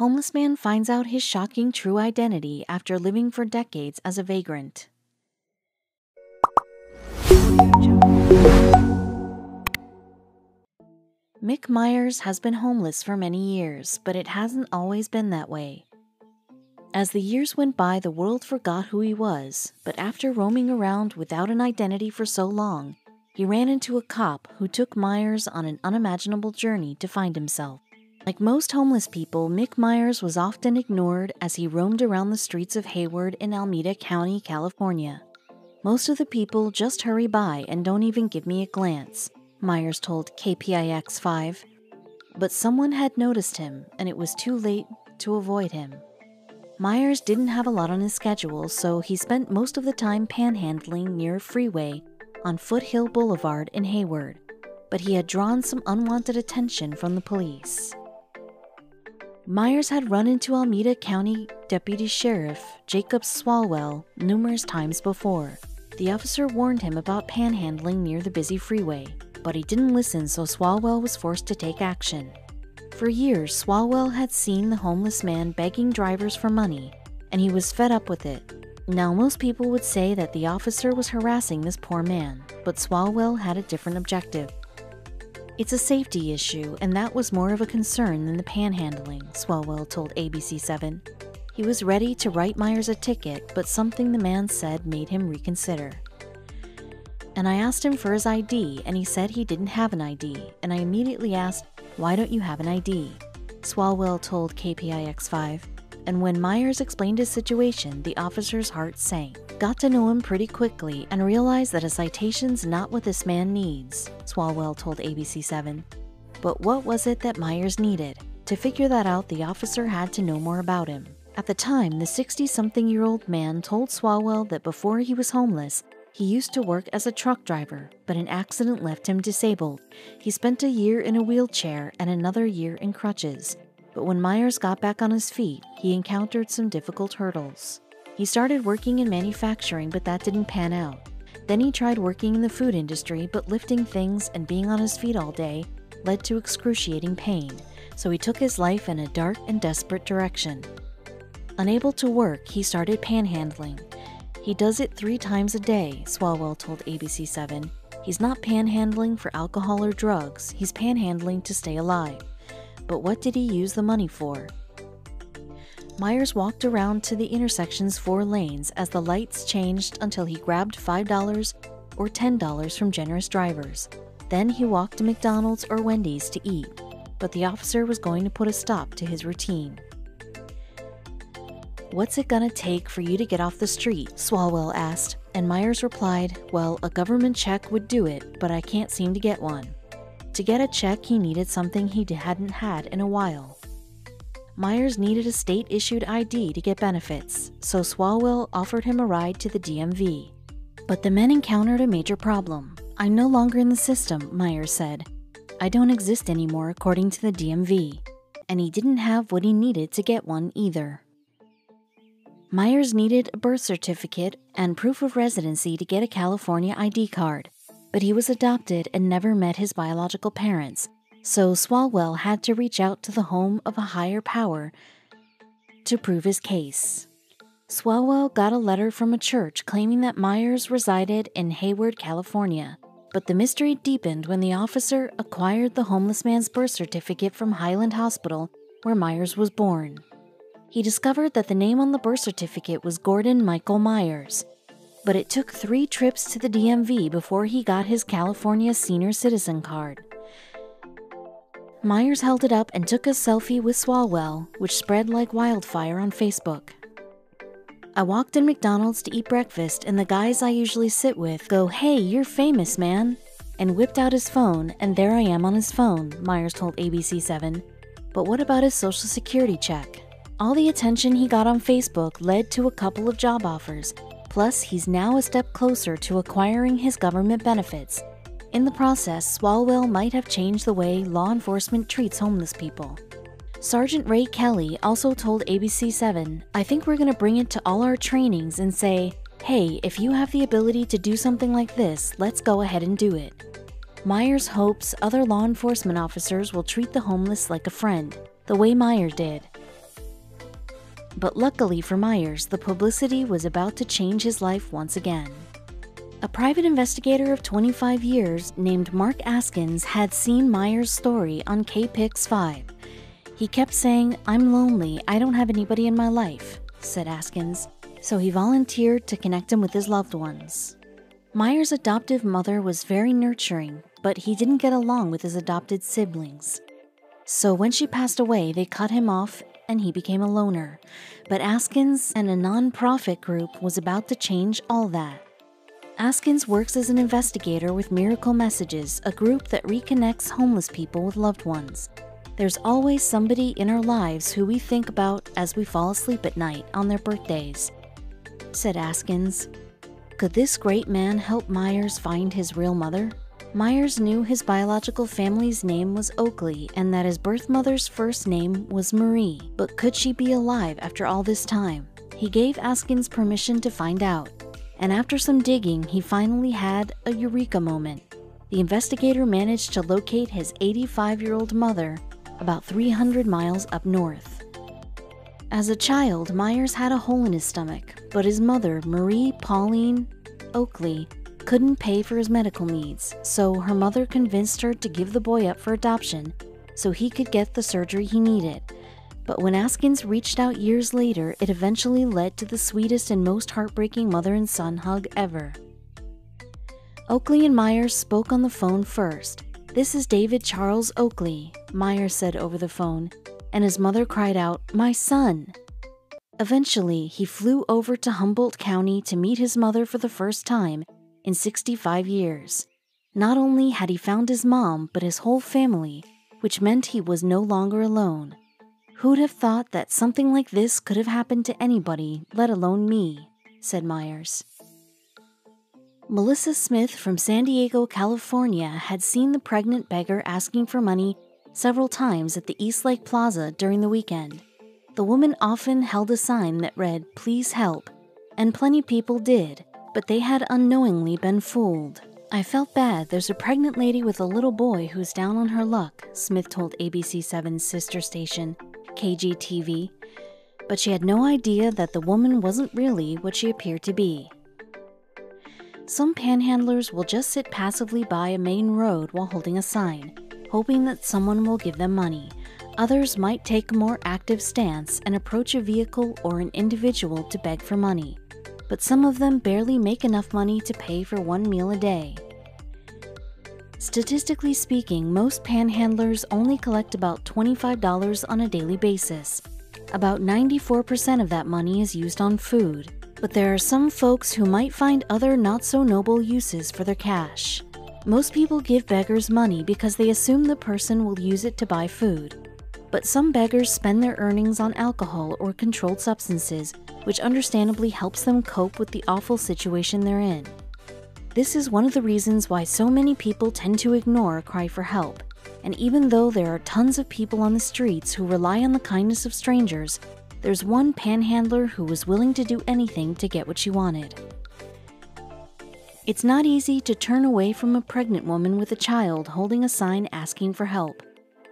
Homeless man finds out his shocking true identity after living for decades as a vagrant. Mick Myers has been homeless for many years, but it hasn't always been that way. As the years went by, the world forgot who he was, but after roaming around without an identity for so long, he ran into a cop who took Myers on an unimaginable journey to find himself. Like most homeless people, Mick Myers was often ignored as he roamed around the streets of Hayward in Alameda County, California. "Most of the people just hurry by and don't even give me a glance," Myers told KPIX5. But someone had noticed him, and it was too late to avoid him. Myers didn't have a lot on his schedule, so he spent most of the time panhandling near a freeway on Foothill Boulevard in Hayward, but he had drawn some unwanted attention from the police. Myers had run into Alameda County Deputy Sheriff Jacob Swalwell numerous times before. The officer warned him about panhandling near the busy freeway, but he didn't listen, so Swalwell was forced to take action. For years, Swalwell had seen the homeless man begging drivers for money, and he was fed up with it. Now, most people would say that the officer was harassing this poor man, but Swalwell had a different objective. "It's a safety issue, and that was more of a concern than the panhandling," Swalwell told ABC7. He was ready to write Myers a ticket, but something the man said made him reconsider. "And I asked him for his ID, and he said he didn't have an ID, and I immediately asked, 'Why don't you have an ID?'" Swalwell told KPIX5. And when Myers explained his situation, the officer's heart sank. "Got to know him pretty quickly and realized that a citation's not what this man needs," Swalwell told ABC7. But what was it that Myers needed? To figure that out, the officer had to know more about him. At the time, the 60-something-year-old man told Swalwell that before he was homeless, he used to work as a truck driver, but an accident left him disabled. He spent a year in a wheelchair and another year in crutches. But when Myers got back on his feet, he encountered some difficult hurdles. He started working in manufacturing, but that didn't pan out. Then he tried working in the food industry, but lifting things and being on his feet all day led to excruciating pain, so he took his life in a dark and desperate direction. Unable to work, he started panhandling. He does it 3 times a day, Swalwell told ABC7. He's not panhandling for alcohol or drugs, he's panhandling to stay alive. But what did he use the money for? Myers walked around to the intersection's 4 lanes as the lights changed until he grabbed $5 or $10 from generous drivers. Then he walked to McDonald's or Wendy's to eat, but the officer was going to put a stop to his routine. "What's it gonna take for you to get off the street?" Swalwell asked, and Myers replied, "Well, a government check would do it, but I can't seem to get one." To get a check, he needed something he hadn't had in a while. Myers needed a state-issued ID to get benefits, so Swalwell offered him a ride to the DMV. But the men encountered a major problem. "I'm no longer in the system," Myers said. "I don't exist anymore according to the DMV." And he didn't have what he needed to get one either. Myers needed a birth certificate and proof of residency to get a California ID card. But he was adopted and never met his biological parents, so Swalwell had to reach out to the home of a higher power to prove his case. Swalwell got a letter from a church claiming that Myers resided in Hayward, California, but the mystery deepened when the officer acquired the homeless man's birth certificate from Highland Hospital, where Myers was born. He discovered that the name on the birth certificate was Gordon Michael Myers, but it took 3 trips to the DMV before he got his California senior citizen card. Myers held it up and took a selfie with Swalwell, which spread like wildfire on Facebook. "I walked in McDonald's to eat breakfast, and the guys I usually sit with go, 'Hey, you're famous, man,' and whipped out his phone, and there I am on his phone," Myers told ABC7. But what about his social security check? All the attention he got on Facebook led to a couple of job offers. Plus, he's now a step closer to acquiring his government benefits. In the process, Swalwell might have changed the way law enforcement treats homeless people. Sergeant Ray Kelly also told ABC7, "I think we're going to bring it to all our trainings and say, hey, if you have the ability to do something like this, let's go ahead and do it." Myers hopes other law enforcement officers will treat the homeless like a friend, the way Myers did. But luckily for Myers, the publicity was about to change his life once again. A private investigator of 25 years named Mark Askins had seen Myers' story on KPIX 5. He kept saying, "I'm lonely, I don't have anybody in my life," said Askins, so he volunteered to connect him with his loved ones. Myers' adoptive mother was very nurturing, but he didn't get along with his adopted siblings. So when she passed away, they cut him off and he became a loner. But Askins and a non-profit group was about to change all that. Askins works as an investigator with Miracle Messages, a group that reconnects homeless people with loved ones. There's always somebody in our lives who we think about as we fall asleep at night on their birthdays, said Askins. Could this great man help Myers find his real mother? Myers knew his biological family's name was Oakley and that his birth mother's first name was Marie, but could she be alive after all this time? He gave Askins permission to find out, and after some digging, he finally had a eureka moment. The investigator managed to locate his 85-year-old mother about 300 miles up north. As a child, Myers had a hole in his stomach, but his mother, Marie Pauline Oakley, couldn't pay for his medical needs, so her mother convinced her to give the boy up for adoption so he could get the surgery he needed. But when Askins reached out years later, it eventually led to the sweetest and most heartbreaking mother and son hug ever. Oakley and Myers spoke on the phone first. "This is David Charles Oakley," Myers said over the phone, and his mother cried out, "My son!" Eventually, he flew over to Humboldt County to meet his mother for the first time in 65 years. Not only had he found his mom, but his whole family, which meant he was no longer alone. Who'd have thought that something like this could have happened to anybody, let alone me, said Myers. Melissa Smith from San Diego, California, had seen the pregnant beggar asking for money several times at the East Lake Plaza during the weekend. The woman often held a sign that read, "Please help," and plenty people did, but they had unknowingly been fooled. "I felt bad. There's a pregnant lady with a little boy who's down on her luck," Smith told ABC7's sister station, KGTV, but she had no idea that the woman wasn't really what she appeared to be. Some panhandlers will just sit passively by a main road while holding a sign, hoping that someone will give them money. Others might take a more active stance and approach a vehicle or an individual to beg for money, but some of them barely make enough money to pay for one meal a day. Statistically speaking, most panhandlers only collect about $25 on a daily basis. About 94% of that money is used on food, but there are some folks who might find other not-so-noble uses for their cash. Most people give beggars money because they assume the person will use it to buy food. But some beggars spend their earnings on alcohol or controlled substances, which understandably helps them cope with the awful situation they're in. This is one of the reasons why so many people tend to ignore a cry for help. And even though there are tons of people on the streets who rely on the kindness of strangers, there's one panhandler who was willing to do anything to get what she wanted. It's not easy to turn away from a pregnant woman with a child holding a sign asking for help.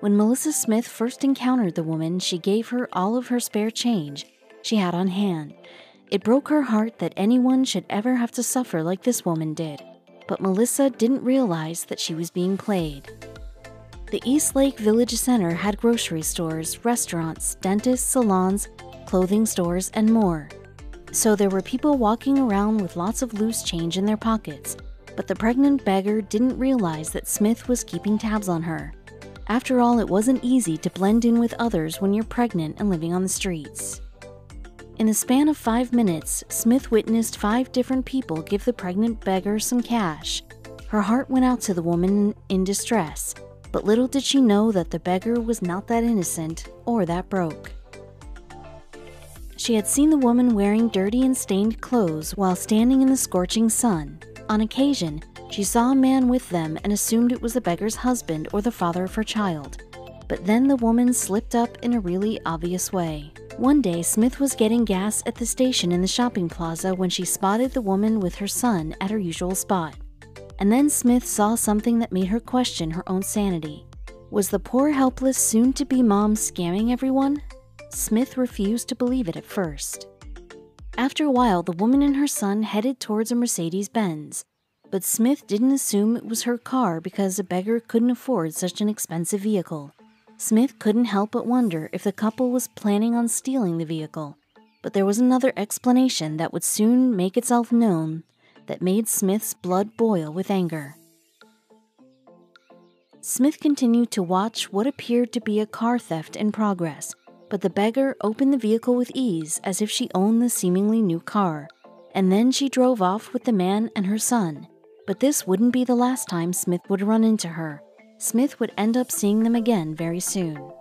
When Melissa Smith first encountered the woman, she gave her all of her spare change she had on hand. It broke her heart that anyone should ever have to suffer like this woman did, but Melissa didn't realize that she was being played. The East Lake Village Center had grocery stores, restaurants, dentists, salons, clothing stores, and more. So there were people walking around with lots of loose change in their pockets, but the pregnant beggar didn't realize that Smith was keeping tabs on her. After all, it wasn't easy to blend in with others when you're pregnant and living on the streets. In the span of 5 minutes, Smith witnessed 5 different people give the pregnant beggar some cash. Her heart went out to the woman in distress, but little did she know that the beggar was not that innocent or that broke. She had seen the woman wearing dirty and stained clothes while standing in the scorching sun. On occasion, she saw a man with them and assumed it was the beggar's husband or the father of her child. But then the woman slipped up in a really obvious way. One day, Smith was getting gas at the station in the shopping plaza when she spotted the woman with her son at her usual spot. And then Smith saw something that made her question her own sanity. Was the poor, helpless, soon-to-be mom scamming everyone? Smith refused to believe it at first. After a while, the woman and her son headed towards a Mercedes-Benz, but Smith didn't assume it was her car because a beggar couldn't afford such an expensive vehicle. Smith couldn't help but wonder if the couple was planning on stealing the vehicle, but there was another explanation that would soon make itself known that made Smith's blood boil with anger. Smith continued to watch what appeared to be a car theft in progress, but the beggar opened the vehicle with ease as if she owned the seemingly new car, and then she drove off with the man and her son. But this wouldn't be the last time Smith would run into her. Smith would end up seeing them again very soon.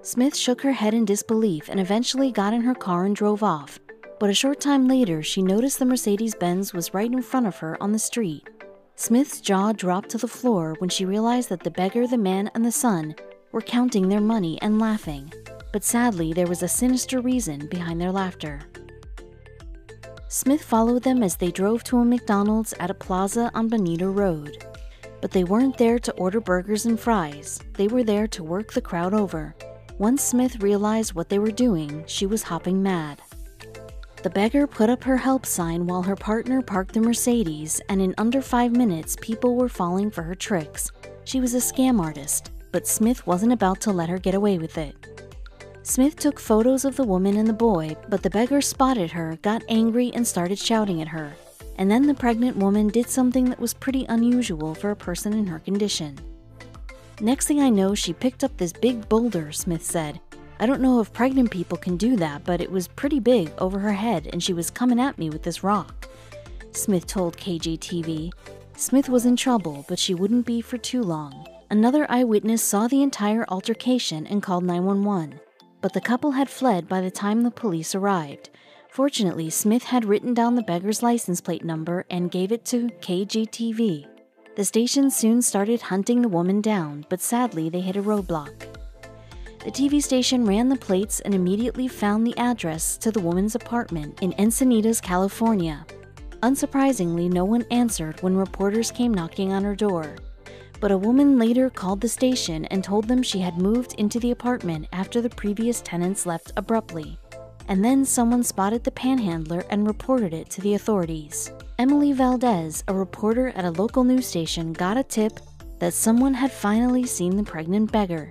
Smith shook her head in disbelief and eventually got in her car and drove off, but a short time later she noticed the Mercedes-Benz was right in front of her on the street. Smith's jaw dropped to the floor when she realized that the beggar, the man, and the son were counting their money and laughing, but sadly there was a sinister reason behind their laughter. Smith followed them as they drove to a McDonald's at a plaza on Bonita Road. But they weren't there to order burgers and fries, they were there to work the crowd over. Once Smith realized what they were doing, she was hopping mad. The beggar put up her help sign while her partner parked the Mercedes, and in under 5 minutes people were falling for her tricks. She was a scam artist, but Smith wasn't about to let her get away with it. Smith took photos of the woman and the boy, but the beggar spotted her, got angry, and started shouting at her. And then the pregnant woman did something that was pretty unusual for a person in her condition. Next thing I know, she picked up this big boulder, Smith said. I don't know if pregnant people can do that, but it was pretty big over her head and she was coming at me with this rock, Smith told KGTV. Smith was in trouble, but she wouldn't be for too long. Another eyewitness saw the entire altercation and called 911, but the couple had fled by the time the police arrived. Fortunately, Smith had written down the beggar's license plate number and gave it to KGTV. The station soon started hunting the woman down, but sadly they hit a roadblock. The TV station ran the plates and immediately found the address to the woman's apartment in Encinitas, California. Unsurprisingly, no one answered when reporters came knocking on her door. But a woman later called the station and told them she had moved into the apartment after the previous tenants left abruptly. And then someone spotted the panhandler and reported it to the authorities. Emily Valdez, a reporter at a local news station, got a tip that someone had finally seen the pregnant beggar.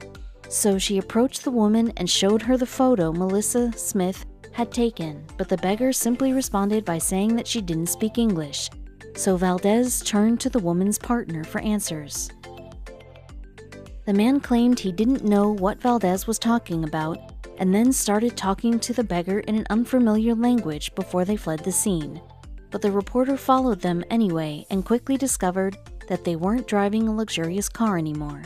So she approached the woman and showed her the photo Melissa Smith had taken, but the beggar simply responded by saying that she didn't speak English. So Valdez turned to the woman's partner for answers. The man claimed he didn't know what Valdez was talking about, and then started talking to the beggar in an unfamiliar language before they fled the scene. But the reporter followed them anyway and quickly discovered that they weren't driving a luxurious car anymore.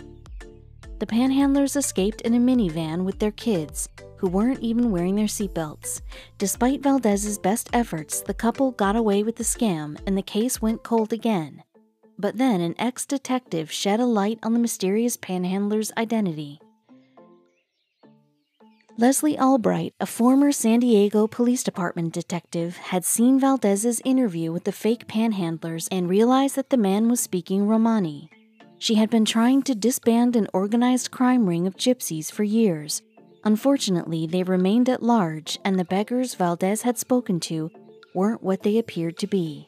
The panhandlers escaped in a minivan with their kids, who weren't even wearing their seatbelts. Despite Valdez's best efforts, the couple got away with the scam and the case went cold again. But then an ex-detective shed a light on the mysterious panhandler's identity. Leslie Albright, a former San Diego Police Department detective, had seen Valdez's interview with the fake panhandlers and realized that the man was speaking Romani. She had been trying to disband an organized crime ring of gypsies for years. Unfortunately, they remained at large, and the beggars Valdez had spoken to weren't what they appeared to be.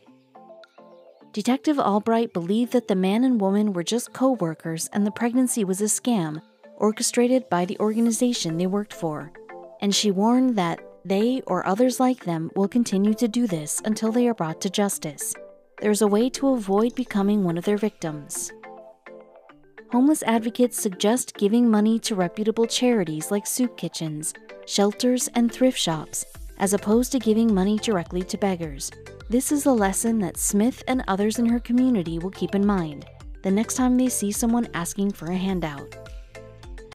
Detective Albright believed that the man and woman were just co-workers and the pregnancy was a scam orchestrated by the organization they worked for, and she warned that they or others like them will continue to do this until they are brought to justice. There's a way to avoid becoming one of their victims. Homeless advocates suggest giving money to reputable charities like soup kitchens, shelters, and thrift shops, as opposed to giving money directly to beggars. This is a lesson that Smith and others in her community will keep in mind the next time they see someone asking for a handout.